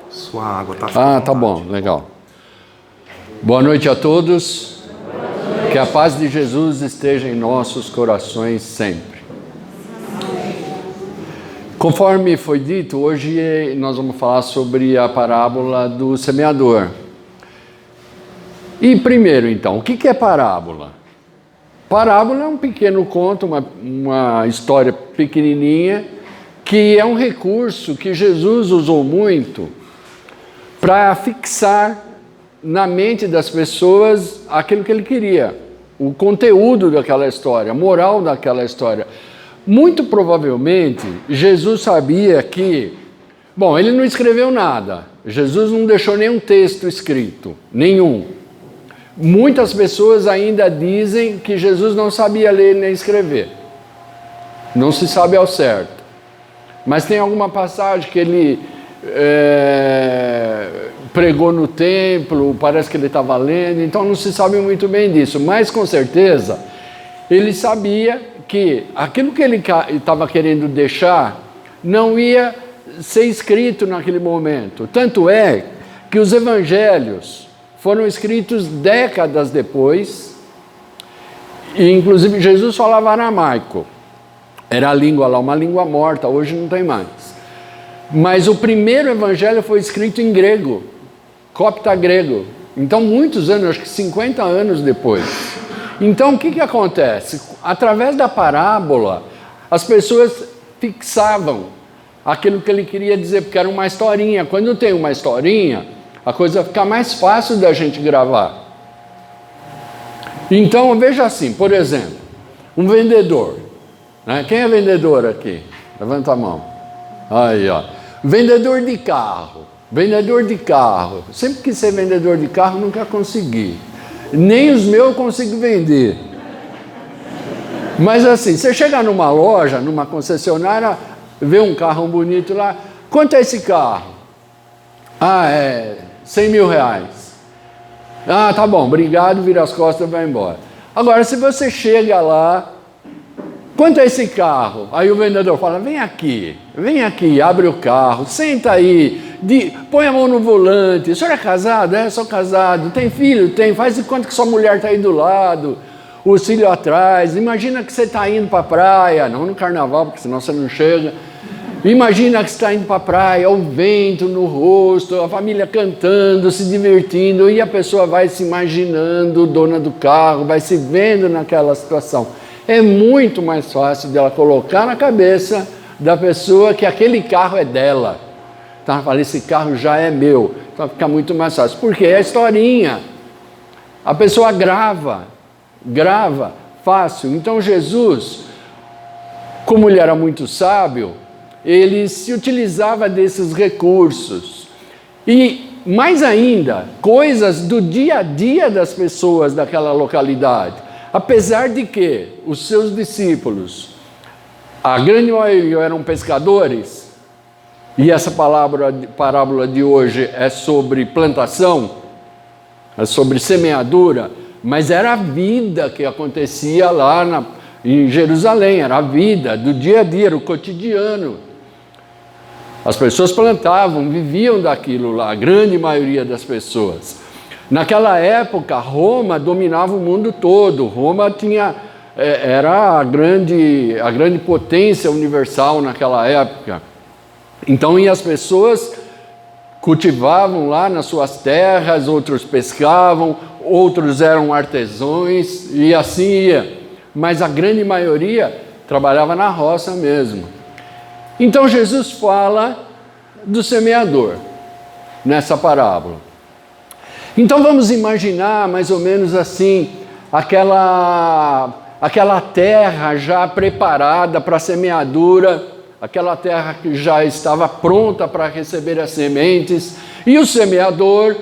Sua água tá tá bom, legal. Boa noite a todos. Que a paz de Jesus esteja em nossos corações sempre. Conforme foi dito, hoje nós vamos falar sobre a parábola do semeador. E primeiro, então, o que é parábola? Parábola é um pequeno conto, uma história pequenininha, que é um recurso que Jesus usou muito para fixar na mente das pessoas aquilo que ele queria, o conteúdo daquela história, a moral daquela história. Muito provavelmente, Jesus sabia que, bom, ele não escreveu nada, Jesus não deixou nenhum texto escrito, nenhum. Muitas pessoas ainda dizem que Jesus não sabia ler nem escrever, não se sabe ao certo. Mas tem alguma passagem que ele pregou no templo, parece que ele estava lendo, então não se sabe muito bem disso. Mas com certeza ele sabia que aquilo que ele estava querendo deixar não ia ser escrito naquele momento. Tanto é que os evangelhos foram escritos décadas depois, e inclusive Jesus falava aramaico. Era a língua lá, uma língua morta, hoje não tem mais. Mas o primeiro evangelho foi escrito em grego, copta grego. Então, muitos anos, acho que 50 anos depois. Então, o que acontece? Através da parábola, as pessoas fixavam aquilo que ele queria dizer, porque era uma historinha. Quando tem uma historinha, a coisa fica mais fácil da gente gravar. Então, veja assim, por exemplo, um vendedor. Quem é vendedor aqui? Levanta a mão. Aí, ó. Vendedor de carro. Vendedor de carro. Sempre quis ser vendedor de carro, nunca consegui. Nem os meus eu consigo vender. Mas assim, você chega numa loja, numa concessionária, vê um carro bonito lá. Quanto é esse carro? É 100 mil reais. Tá bom, obrigado, vira as costas e vai embora. Agora, se você chega lá, quanto é esse carro? Aí o vendedor fala, vem aqui, abre o carro, senta aí, põe a mão no volante. O senhor é casado? Sou casado. Tem filho? Tem. Faz de conta que sua mulher está aí do lado, o filho atrás. Imagina que você está indo para a praia, não no carnaval, porque senão você não chega. Imagina que você está indo para a praia, o vento no rosto, a família cantando, se divertindo, e a pessoa vai se imaginando, dona do carro, vai se vendo naquela situação. É muito mais fácil dela colocar na cabeça da pessoa que aquele carro é dela. Então ela fala, esse carro já é meu. Então fica muito mais fácil. Porque é a historinha. A pessoa grava fácil. Então Jesus, como ele era muito sábio, ele se utilizava desses recursos. E mais ainda, coisas do dia a dia das pessoas daquela localidade. Apesar de que os seus discípulos, a grande maioria eram pescadores, e essa parábola de hoje é sobre plantação, é sobre semeadura, mas era a vida que acontecia lá em Jerusalém, era a vida do dia a dia, era o cotidiano. As pessoas plantavam, viviam daquilo lá, a grande maioria das pessoas. Naquela época, Roma dominava o mundo todo. Roma era a grande potência universal naquela época. Então, as pessoas cultivavam lá nas suas terras, outros pescavam, outros eram artesãos e assim ia. Mas a grande maioria trabalhava na roça mesmo. Então, Jesus fala do semeador nessa parábola. Então vamos imaginar mais ou menos assim, aquela terra já preparada para a semeadura, aquela terra que já estava pronta para receber as sementes, e o semeador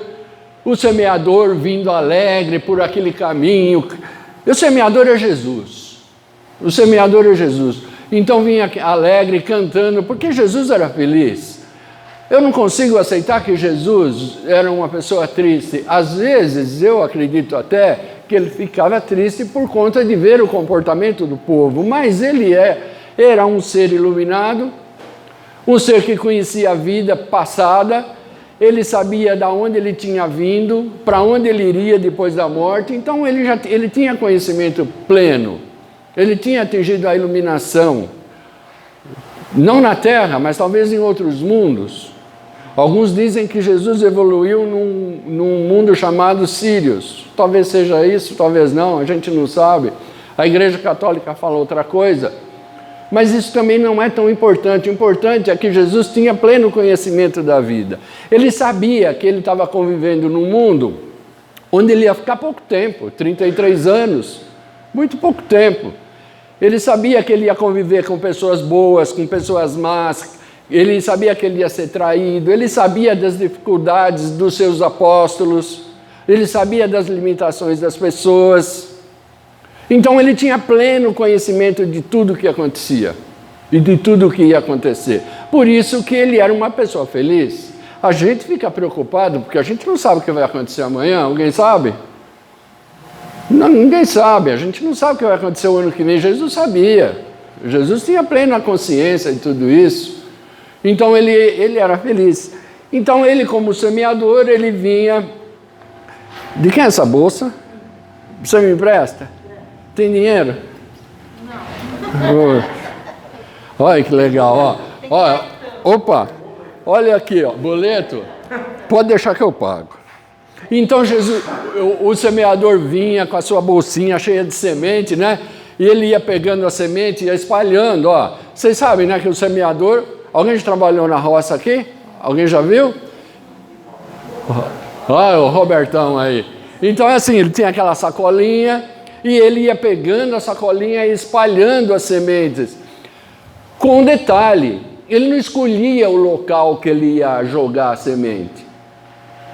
vindo alegre por aquele caminho. O semeador é Jesus. O semeador é Jesus. Então vinha alegre, cantando, porque Jesus era feliz. Eu não consigo aceitar que Jesus era uma pessoa triste. Às vezes, eu acredito até que ele ficava triste por conta de ver o comportamento do povo, mas ele era um ser iluminado, um ser que conhecia a vida passada, ele sabia de onde ele tinha vindo, para onde ele iria depois da morte, então ele tinha conhecimento pleno, ele tinha atingido a iluminação, não na Terra, mas talvez em outros mundos. Alguns dizem que Jesus evoluiu num mundo chamado Sírios. Talvez seja isso, talvez não, a gente não sabe. A Igreja Católica fala outra coisa. Mas isso também não é tão importante. O importante é que Jesus tinha pleno conhecimento da vida. Ele sabia que ele estava convivendo num mundo onde ele ia ficar pouco tempo, 33 anos, muito pouco tempo. Ele sabia que ele ia conviver com pessoas boas, com pessoas más. Ele sabia que ele ia ser traído, ele sabia das dificuldades dos seus apóstolos, ele sabia das limitações das pessoas. Então ele tinha pleno conhecimento de tudo que acontecia e de tudo que ia acontecer. Por isso que ele era uma pessoa feliz. A gente fica preocupado porque a gente não sabe o que vai acontecer amanhã. Alguém sabe? Não, ninguém sabe. A gente não sabe o que vai acontecer o ano que vem. Jesus sabia. Jesus tinha plena consciência de tudo isso. Então ele era feliz. Então ele, como semeador, ele vinha... De quem é essa bolsa? Você me empresta? Tem dinheiro? Não. Olha que legal, ó. Olha, opa, olha aqui, ó, boleto. Pode deixar que eu pago. Então Jesus, o semeador vinha com a sua bolsinha cheia de semente, né? E ele ia pegando a semente e ia espalhando, ó. Vocês sabem, né, que o semeador... Alguém já trabalhou na roça aqui? Alguém já viu? Olha o Robertão aí. Então é assim, ele tinha aquela sacolinha e ele ia pegando a sacolinha e espalhando as sementes. Com um detalhe, ele não escolhia o local que ele ia jogar a semente.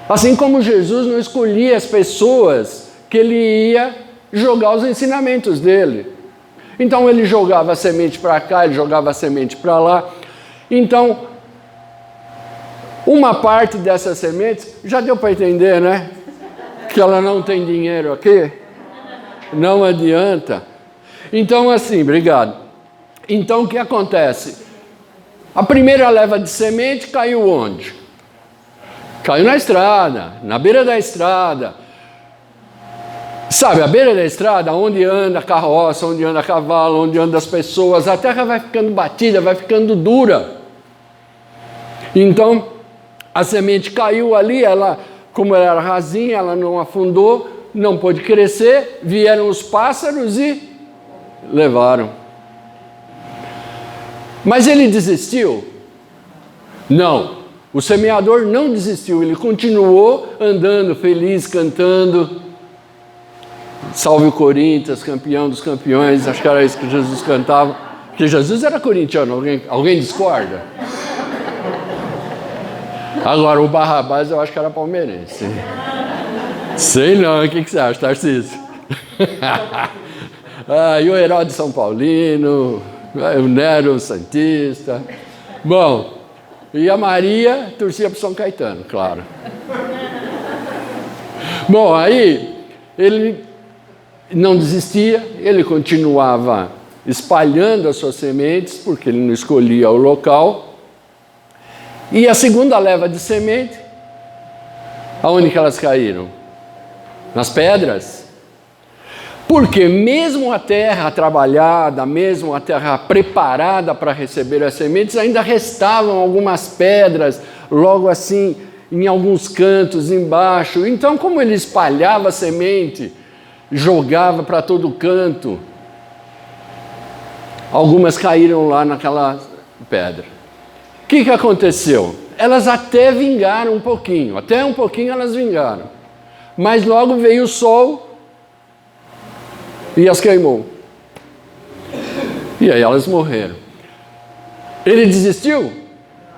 Assim como Jesus não escolhia as pessoas que ele ia jogar os ensinamentos dele. Então ele jogava a semente para cá, ele jogava a semente para lá. Então, uma parte dessas sementes, já deu para entender, né? Que ela não tem dinheiro aqui. Não adianta. Então, assim, obrigado. Então, o que acontece? A primeira leva de semente caiu onde? Caiu na estrada, na beira da estrada. Sabe, a beira da estrada, onde anda a carroça, onde anda a cavalo, onde andam as pessoas, a terra vai ficando batida, vai ficando dura. Então, a semente caiu ali, ela, como ela era rasinha, ela não afundou, não pôde crescer, vieram os pássaros e levaram. Mas ele desistiu? Não, o semeador não desistiu, ele continuou andando feliz, cantando. Salve o Corinthians, campeão dos campeões, acho que era isso que Jesus cantava. Porque Jesus era corintiano, alguém discorda? Agora, o Barrabás eu acho que era palmeirense. Sei não, o que você acha, Tarcísio? E o Herói São Paulino, o Nero Santista. Bom, e a Maria torcia para São Caetano, claro. Bom, aí ele não desistia, ele continuava espalhando as suas sementes, porque ele não escolhia o local. E a segunda leva de semente, aonde que elas caíram? Nas pedras. Porque mesmo a terra trabalhada, mesmo a terra preparada para receber as sementes, ainda restavam algumas pedras, logo assim, em alguns cantos embaixo. Então, como ele espalhava a semente, jogava para todo canto, algumas caíram lá naquela pedra. O que aconteceu? Elas até vingaram um pouquinho, até um pouquinho elas vingaram. Mas logo veio o sol e as queimou. E aí elas morreram. Ele desistiu?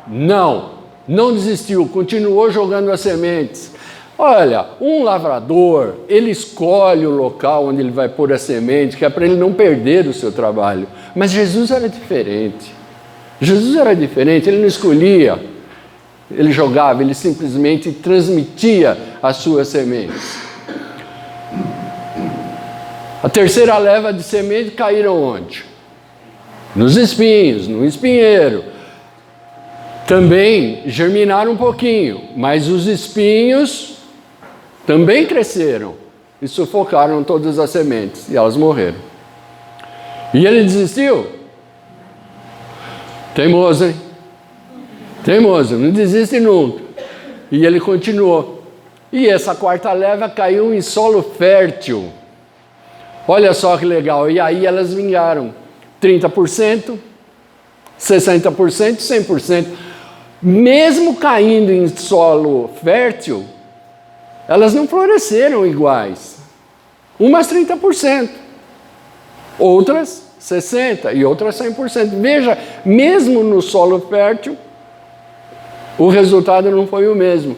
Não, não desistiu, continuou jogando as sementes. Olha, um lavrador, ele escolhe o local onde ele vai pôr a semente, que é para ele não perder o seu trabalho. Mas Jesus era diferente. Jesus era diferente, ele não escolhia, ele jogava, ele simplesmente transmitia as suas sementes. A terceira leva de semente caíram onde? Nos espinhos, no espinheiro. também germinaram um pouquinho, mas os espinhos também cresceram e sufocaram todas as sementes e elas morreram. E ele desistiu? Teimoso, hein? Teimoso, não desiste nunca. E ele continuou. E essa quarta leva caiu em solo fértil. Olha só que legal. E aí elas vingaram 30%, 60%, 100%. Mesmo caindo em solo fértil, elas não floresceram iguais. Umas 30%, outras 60% e outras 100%. Veja, mesmo no solo fértil, o resultado não foi o mesmo.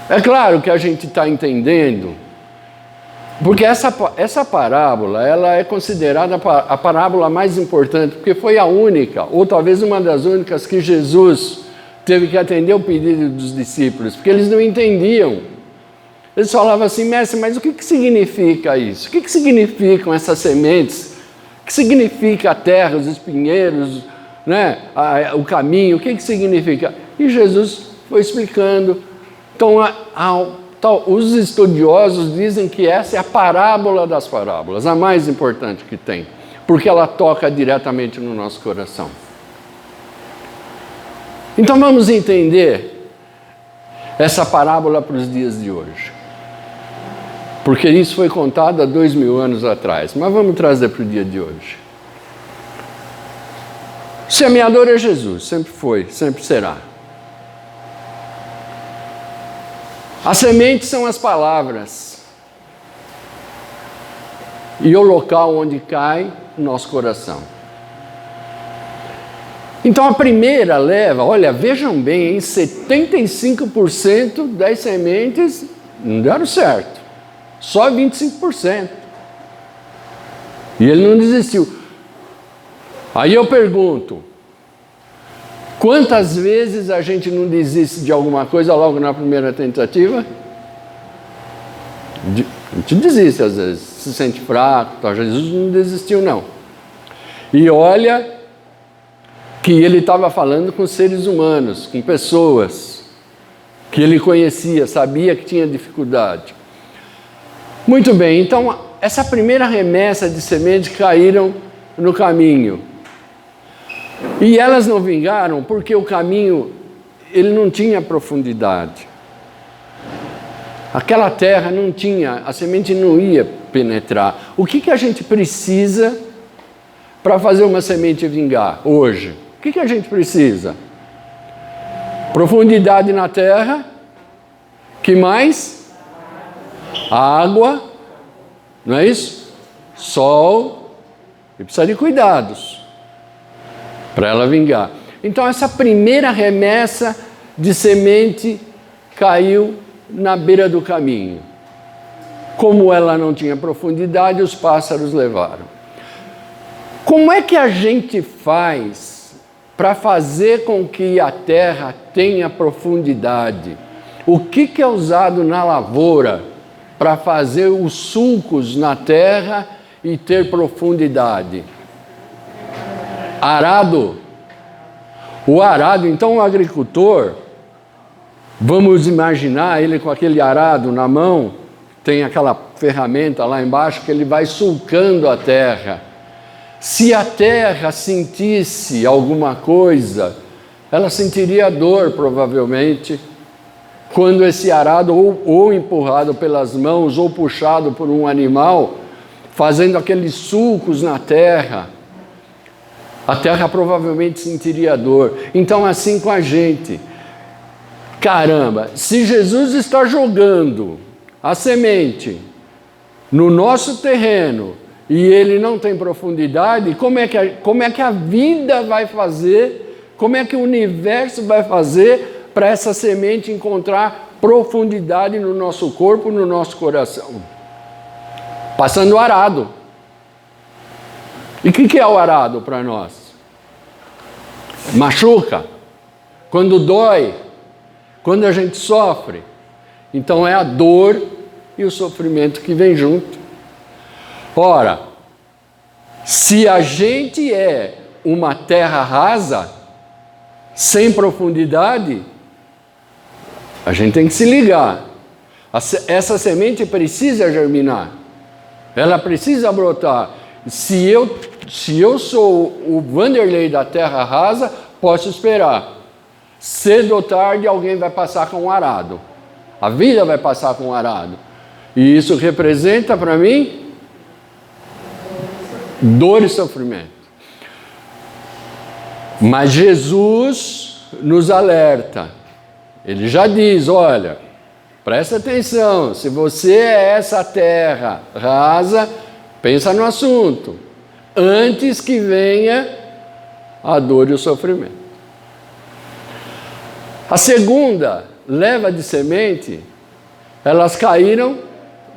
É claro que a gente está entendendo, porque essa parábola, ela é considerada a parábola mais importante, porque foi a única, ou talvez uma das únicas, que Jesus teve que atender o pedido dos discípulos, porque eles não entendiam. Eles falavam assim: mestre, mas o que significa isso? O que significam essas sementes? O que significa a terra, os espinheiros, né? O caminho? O que significa? E Jesus foi explicando. Então, os estudiosos dizem que essa é a parábola das parábolas, a mais importante que tem, porque ela toca diretamente no nosso coração. Então vamos entender essa parábola para os dias de hoje, porque isso foi contado há 2000 anos atrás, mas vamos trazer para o dia de hoje. O semeador é Jesus, sempre foi, sempre será. As sementes são as palavras e o local onde cai o nosso coração. Então a primeira leva, olha, vejam bem, 75% das sementes não deram certo, só 25%. E ele não desistiu. Aí eu pergunto, quantas vezes a gente não desiste de alguma coisa logo na primeira tentativa? A gente desiste às vezes, se sente fraco, tá? Jesus não desistiu não. E olha que ele estava falando com seres humanos, com pessoas que ele conhecia, sabia que tinha dificuldade. Muito bem, então essa primeira remessa de sementes caíram no caminho. E elas não vingaram porque o caminho, ele não tinha profundidade. Aquela terra não tinha, a semente não ia penetrar. O que a gente precisa para fazer uma semente vingar hoje? O que a gente precisa? Profundidade na terra. Que mais? Água. Não é isso? Sol. E precisa de cuidados para ela vingar. Então essa primeira remessa de semente caiu na beira do caminho. Como ela não tinha profundidade, os pássaros levaram. Como é que a gente faz para fazer com que a terra tenha profundidade? O que é usado na lavoura para fazer os sulcos na terra e ter profundidade? Arado. O arado, então o agricultor, vamos imaginar ele com aquele arado na mão, tem aquela ferramenta lá embaixo que ele vai sulcando a terra. Se a terra sentisse alguma coisa, ela sentiria dor provavelmente, quando esse arado, ou empurrado pelas mãos, ou puxado por um animal, fazendo aqueles sulcos na terra, a terra provavelmente sentiria dor. Então assim com a gente. Caramba, se Jesus está jogando a semente no nosso terreno e ele não tem profundidade, como é que a vida vai fazer, como é que o universo vai fazer para essa semente encontrar profundidade no nosso corpo, no nosso coração? Passando o arado. E o que é o arado para nós? Machuca, quando dói, quando a gente sofre. Então é a dor e o sofrimento que vem junto. Ora, se a gente é uma terra rasa, sem profundidade, a gente tem que se ligar. Essa semente precisa germinar. Ela precisa brotar. Se eu sou o Vanderlei da terra rasa, posso esperar. Cedo ou tarde alguém vai passar com um arado. A vida vai passar com um arado. E isso representa para mim dor e sofrimento. Mas Jesus nos alerta. Ele já diz, olha, presta atenção, se você é essa terra rasa, pensa no assunto, antes que venha a dor e o sofrimento. A segunda leva de semente, elas caíram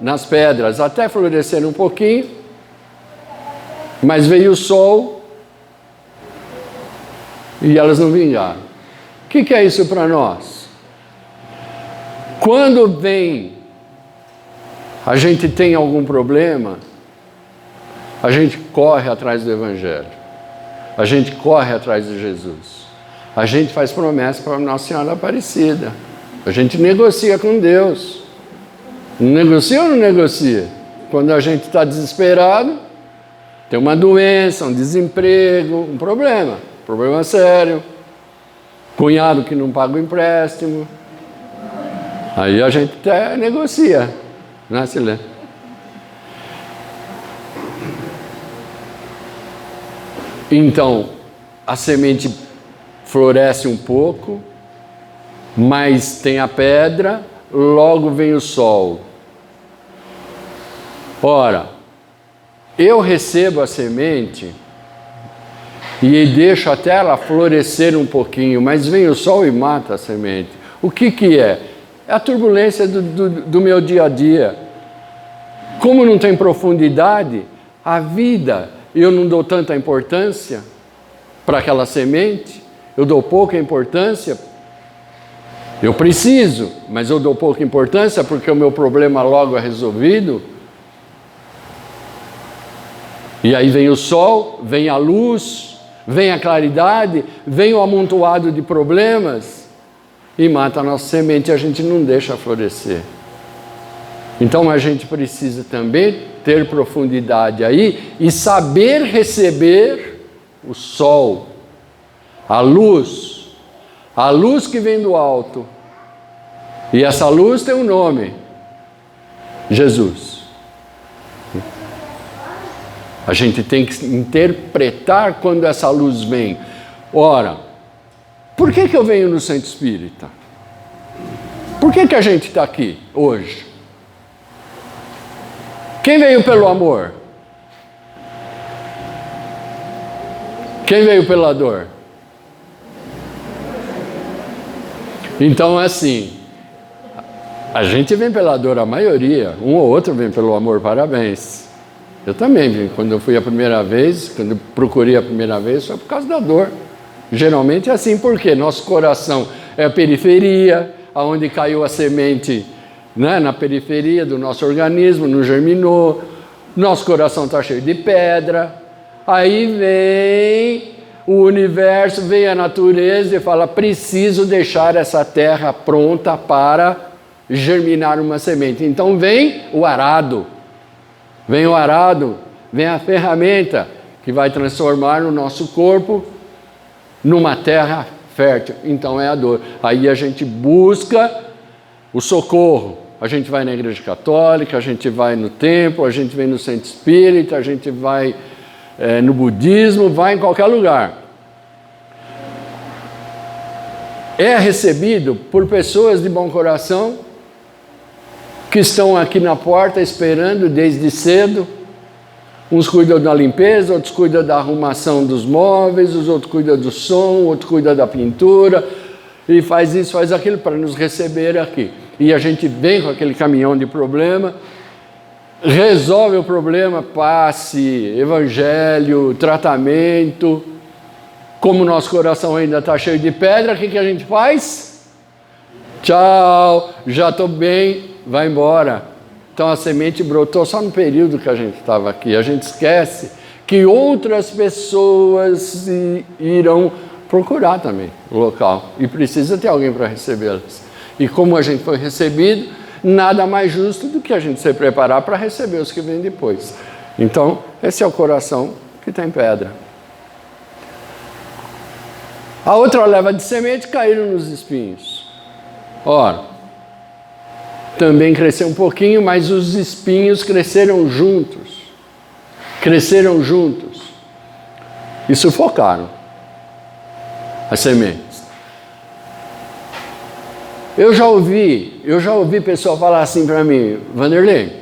nas pedras, até floresceram um pouquinho, mas veio o sol e elas não vingaram. O que é isso para nós? Quando a gente tem algum problema, a gente corre atrás do Evangelho, a gente corre atrás de Jesus, a gente faz promessa para Nossa Senhora Aparecida, a gente negocia com Deus. Não negocia ou não negocia? Quando a gente está desesperado, tem uma doença, um desemprego, um problema sério, cunhado que não paga o empréstimo, aí a gente até negocia, né, Silê? Então, a semente floresce um pouco, mas tem a pedra, logo vem o sol. Ora, eu recebo a semente e deixo até ela florescer um pouquinho, mas vem o sol e mata a semente. O que é? É a turbulência do meu dia a dia. Como não tem profundidade, a vida, eu não dou tanta importância para aquela semente, eu dou pouca importância. Eu preciso, mas eu dou pouca importância porque o meu problema logo é resolvido. E aí vem o sol, vem a luz, vem a claridade, vem o amontoado de problemas e mata a nossa semente e a gente não deixa florescer. Então a gente precisa também ter profundidade aí e saber receber o sol, a luz que vem do alto. E essa luz tem um nome, Jesus. A gente tem que interpretar quando essa luz vem. Ora, por que eu venho no Centro Espírita? Por que a gente está aqui hoje? Quem veio pelo amor? Quem veio pela dor? Então é assim, a gente vem pela dor, a maioria, um ou outro vem pelo amor, parabéns. Eu também vim, quando eu fui a primeira vez, quando eu procurei a primeira vez, foi por causa da dor. Geralmente é assim, porque nosso coração é a periferia, aonde caiu a semente, né, na periferia do nosso organismo, não germinou, nosso coração está cheio de pedra, aí vem o universo, vem a natureza e fala, preciso deixar essa terra pronta para germinar uma semente. Então vem o arado, vem a ferramenta que vai transformar o nosso corpo numa terra fértil. Então é a dor. Aí a gente busca o socorro. A gente vai na igreja católica, a gente vai no templo, a gente vem no centro espírita, a gente vai no budismo, vai em qualquer lugar. É recebido por pessoas de bom coração que estão aqui na porta esperando desde cedo. Uns cuidam da limpeza, outros cuidam da arrumação dos móveis, os outros cuidam do som, outros cuidam da pintura, e faz isso, faz aquilo para nos receber aqui. E a gente vem com aquele caminhão de problema, resolve o problema, passe, evangelho, tratamento. Como o nosso coração ainda está cheio de pedra, o que a gente faz? Tchau, já estou bem, vai embora. Então a semente brotou só no período que a gente estava aqui. A gente esquece que outras pessoas irão procurar também o local. E precisa ter alguém para recebê-las. E como a gente foi recebido, nada mais justo do que a gente se preparar para receber os que vêm depois. Então, esse é o coração que tem pedra. A outra leva de semente caíram nos espinhos. Ora, também cresceu um pouquinho, mas os espinhos cresceram juntos. Cresceram juntos. E sufocaram as sementes. Eu já ouvi pessoal falar assim para mim, Vanderlei,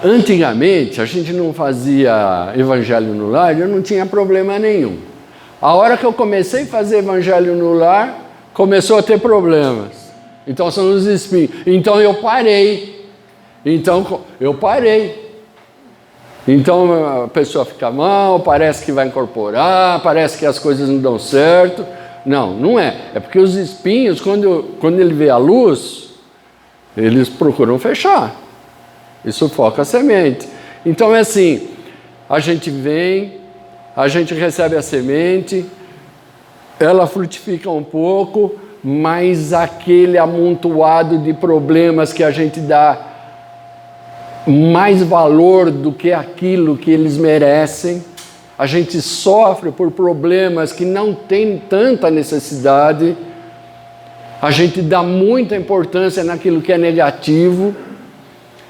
antigamente a gente não fazia evangelho no lar, eu não tinha problema nenhum. A hora que eu comecei a fazer evangelho no lar, começou a ter problemas. Então são os espinhos. Então eu parei. Então a pessoa fica mal, parece que vai incorporar, parece que as coisas não dão certo. Não, não é. É porque os espinhos, quando ele vê a luz, eles procuram fechar. E sufoca a semente. Então é assim, a gente vem, a gente recebe a semente, ela frutifica um pouco, mas aquele amontoado de problemas que a gente dá mais valor do que aquilo que eles merecem, a gente sofre por problemas que não tem tanta necessidade, a gente dá muita importância naquilo que é negativo,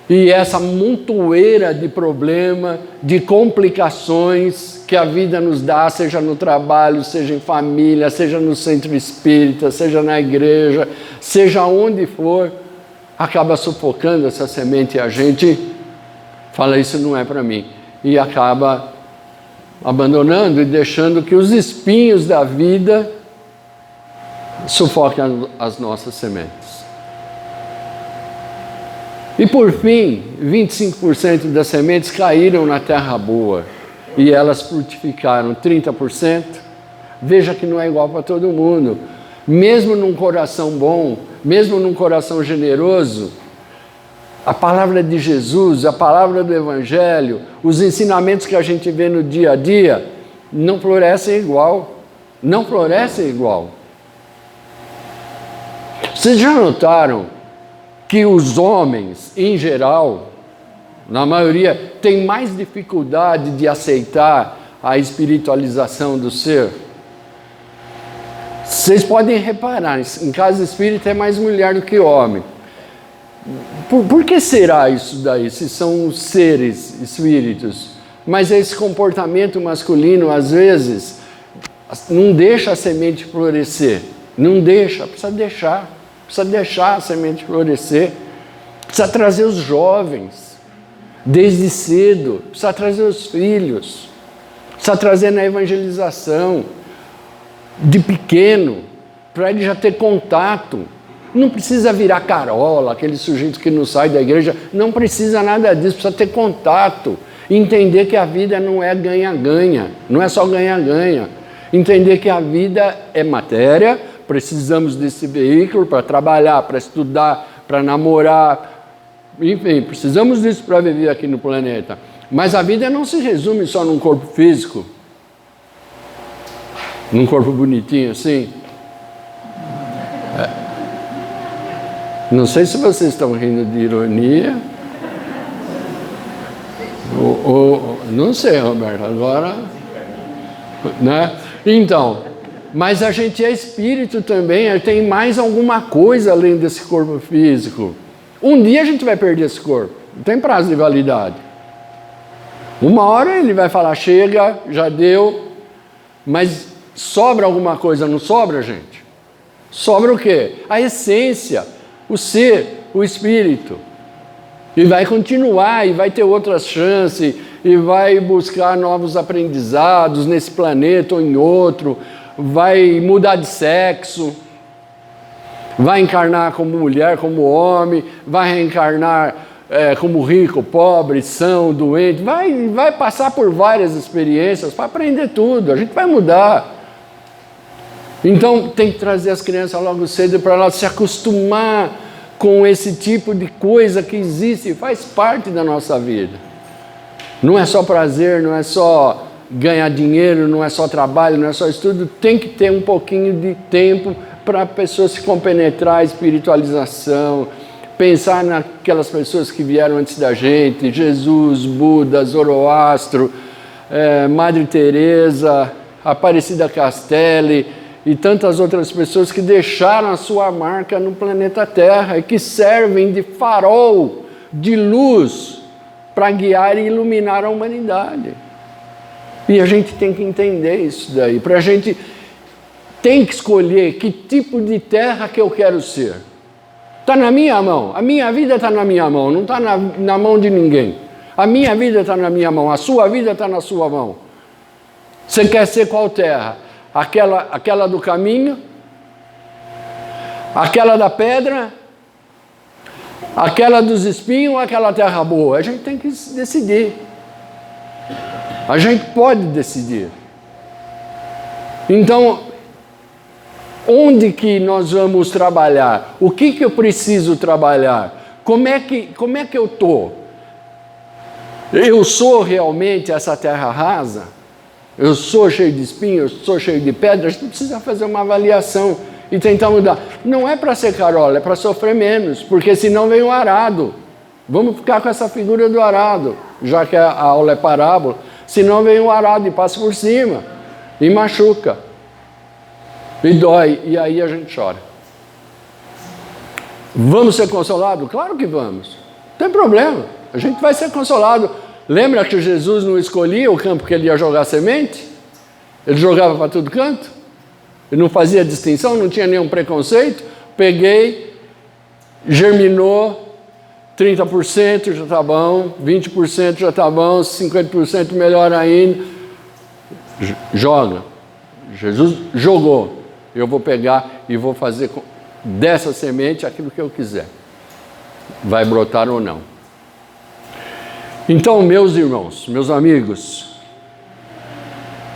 e essa montoeira de problema, de complicações que a vida nos dá, seja no trabalho, seja em família, seja no centro espírita, seja na igreja, seja onde for, acaba sufocando essa semente e a gente fala, isso não é para mim. E acaba abandonando e deixando que os espinhos da vida sufoquem as nossas sementes. E por fim, 25% das sementes caíram na terra boa e elas frutificaram 30%. Veja que não é igual para todo mundo. Mesmo num coração bom, mesmo num coração generoso, a palavra de Jesus, a palavra do Evangelho, os ensinamentos que a gente vê no dia a dia, não florescem igual. Não florescem igual. Vocês já notaram que os homens, em geral, na maioria, têm mais dificuldade de aceitar a espiritualização do ser? Vocês podem reparar, em casa espírita é mais mulher do que homem. Por que será isso daí, se são seres, espíritos? Mas esse comportamento masculino, às vezes, não deixa a semente florescer. Não deixa, precisa deixar a semente florescer, precisa trazer os jovens, desde cedo, precisa trazer os filhos, precisa trazer na evangelização, de pequeno, para ele já ter contato. Não precisa virar carola, aquele sujeito que não sai da igreja, não precisa nada disso, precisa ter contato, entender que a vida não é ganha-ganha, não é só ganha-ganha, entender que a vida é matéria, precisamos desse veículo para trabalhar, para estudar, para namorar, enfim, precisamos disso para viver aqui no planeta. Mas a vida não se resume só num corpo físico, num corpo bonitinho assim. Não sei se vocês estão rindo de ironia, ou não sei, Roberto, agora, né? Então, mas a gente é espírito também, tem mais alguma coisa além desse corpo físico. Um dia a gente vai perder esse corpo, não tem prazo de validade. Uma hora ele vai falar, chega, já deu, mas sobra alguma coisa, não sobra, gente? Sobra o quê? A essência, o ser, o espírito. E vai continuar, e vai ter outras chances, e vai buscar novos aprendizados nesse planeta ou em outro, vai mudar de sexo, vai encarnar como mulher, como homem, vai reencarnar como rico, pobre, são, doente, vai passar por várias experiências para aprender tudo, a gente vai mudar. Então tem que trazer as crianças logo cedo para elas se acostumar com esse tipo de coisa que existe e faz parte da nossa vida. Não é só prazer, não é só ganhar dinheiro, não é só trabalho, não é só estudo. Tem que ter um pouquinho de tempo para a pessoa se compenetrar, espiritualização, pensar naquelas pessoas que vieram antes da gente, Jesus, Buda, Zoroastro, Madre Teresa, Aparecida Castelli e tantas outras pessoas que deixaram a sua marca no planeta Terra e que servem de farol, de luz, para guiar e iluminar a humanidade. E a gente tem que entender isso daí. Para a gente tem que escolher que tipo de terra que eu quero ser. Está na minha mão. A minha vida está na minha mão, não está na mão de ninguém. A minha vida está na minha mão, a sua vida está na sua mão. Você quer ser qual terra? Aquela do caminho? Aquela da pedra? Aquela dos espinhos ou aquela terra boa? A gente tem que decidir. A gente pode decidir. Então, onde que nós vamos trabalhar? O que eu preciso trabalhar? Como é que eu estou? Eu sou realmente essa terra rasa? Eu sou cheio de espinhos? Eu sou cheio de pedras? A gente precisa fazer uma avaliação e tentar mudar. Não é para ser carola, é para sofrer menos, porque senão vem o arado. Vamos ficar com essa figura do arado, já que a aula é parábola. Senão vem o arado e passa por cima, e machuca, e dói, e aí a gente chora. Vamos ser consolados? Claro que vamos. Não tem problema, a gente vai ser consolado. Lembra que Jesus não escolhia o campo que ele ia jogar semente? Ele jogava para todo canto? Ele não fazia distinção, não tinha nenhum preconceito. Peguei, germinou, 30% já está bom, 20% já está bom, 50% melhor ainda. Joga. Jesus jogou. Eu vou pegar e vou fazer dessa semente aquilo que eu quiser. Vai brotar ou não. Então, meus irmãos, meus amigos,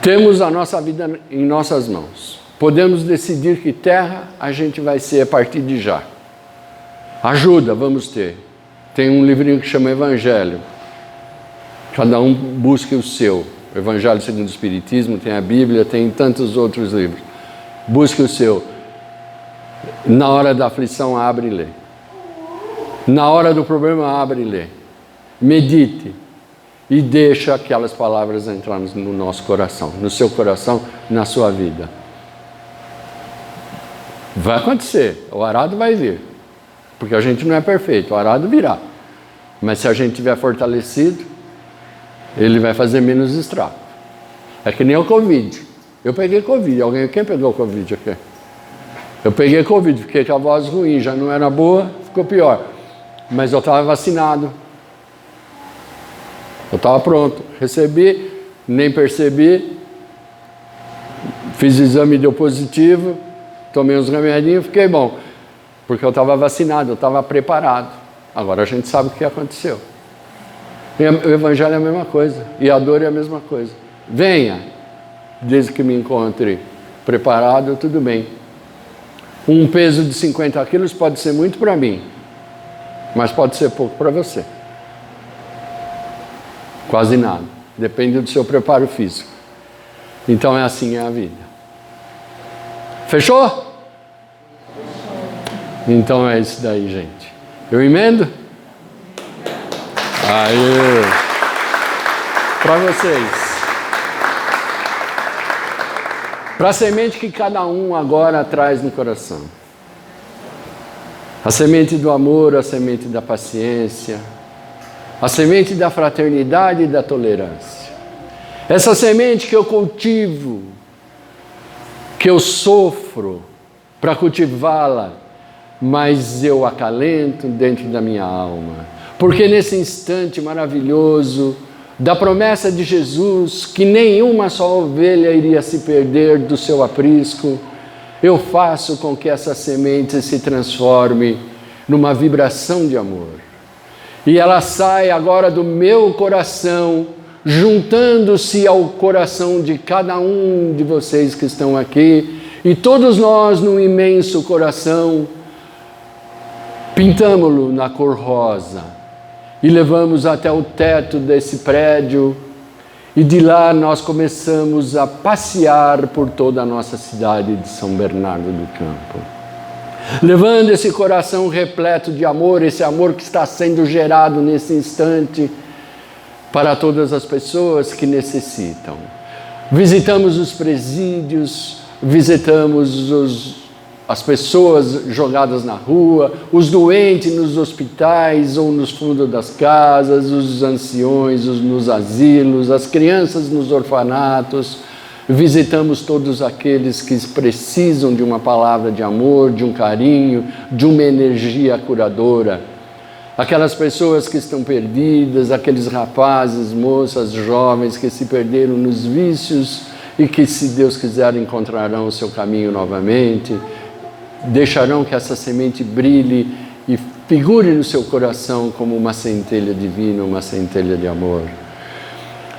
temos a nossa vida em nossas mãos. Podemos decidir que terra a gente vai ser a partir de já. Ajuda, vamos ter. Tem um livrinho que chama Evangelho. Cada um busque o seu. O Evangelho segundo o Espiritismo, tem a Bíblia, tem tantos outros livros. Busque o seu. Na hora da aflição, abre e lê. Na hora do problema, abre e lê. Medite. E deixa aquelas palavras entrar no nosso coração, no seu coração, na sua vida. Vai acontecer. O arado vai vir. Porque a gente não é perfeito, o arado virá. Mas se a gente estiver fortalecido, ele vai fazer menos estrago. É que nem o Covid. Eu peguei Covid. Quem pegou Covid aqui? Eu peguei Covid, fiquei com a voz ruim, já não era boa, ficou pior. Mas eu estava vacinado. Eu estava pronto. Recebi, nem percebi. Fiz o exame, deu positivo. Tomei uns remedinhos, fiquei bom. Porque eu estava vacinado, eu estava preparado. Agora a gente sabe o que aconteceu. E o Evangelho é a mesma coisa. E a dor é a mesma coisa. Venha, desde que me encontre preparado, tudo bem. Um peso de 50 quilos pode ser muito para mim, mas pode ser pouco para você. Quase nada. Depende do seu preparo físico. Então é assim a vida. Fechou? Então é isso daí, gente. Eu emendo? Aí. Para vocês. Para a semente que cada um agora traz no coração. A semente do amor, a semente da paciência, a semente da fraternidade e da tolerância. Essa semente que eu cultivo, que eu sofro para cultivá-la, mas eu acalento dentro da minha alma. Porque nesse instante maravilhoso da promessa de Jesus, que nenhuma só ovelha iria se perder do seu aprisco, eu faço com que essa semente se transforme numa vibração de amor. E ela sai agora do meu coração, juntando-se ao coração de cada um de vocês que estão aqui, e todos nós num imenso coração, pintamo-lo na cor rosa, e levamos até o teto desse prédio, e de lá nós começamos a passear por toda a nossa cidade de São Bernardo do Campo, levando esse coração repleto de amor, esse amor que está sendo gerado nesse instante para todas as pessoas que necessitam. Visitamos os presídios, visitamos as pessoas jogadas na rua, os doentes nos hospitais ou nos fundos das casas, os anciões nos asilos, as crianças nos orfanatos. Visitamos todos aqueles que precisam de uma palavra de amor, de um carinho, de uma energia curadora. Aquelas pessoas que estão perdidas, aqueles rapazes, moças, jovens que se perderam nos vícios e que, se Deus quiser, encontrarão o seu caminho novamente, deixarão que essa semente brilhe e figure no seu coração como uma centelha divina, uma centelha de amor.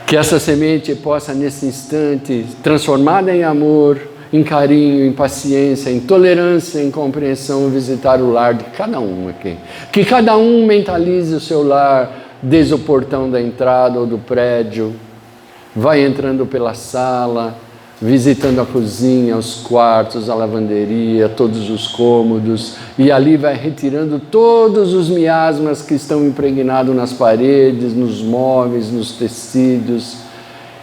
Que essa semente possa, nesse instante, transformada em amor, em carinho, em paciência, em tolerância, em compreensão, visitar o lar de cada um aqui. Que cada um mentalize o seu lar, desde o portão da entrada ou do prédio, vai entrando pela sala, visitando a cozinha, os quartos, a lavanderia, todos os cômodos, e ali vai retirando todos os miasmas que estão impregnados nas paredes, nos móveis, nos tecidos,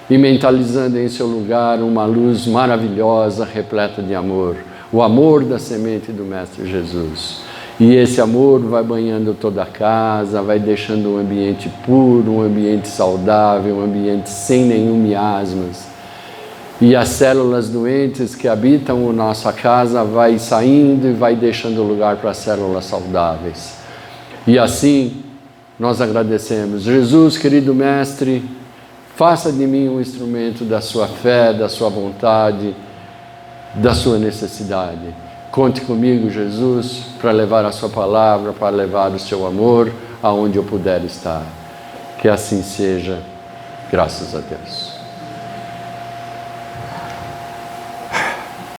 e mentalizando em seu lugar uma luz maravilhosa, repleta de amor, o amor da semente do Mestre Jesus. E esse amor vai banhando toda a casa, vai deixando um ambiente puro, um ambiente saudável, um ambiente sem nenhum miasmas. E as células doentes que habitam a nossa casa vai saindo e vai deixando lugar para células saudáveis. E assim nós agradecemos. Jesus, querido Mestre, faça de mim um instrumento da sua fé, da sua vontade, da sua necessidade. Conte comigo, Jesus, para levar a sua palavra, para levar o seu amor aonde eu puder estar. Que assim seja, graças a Deus.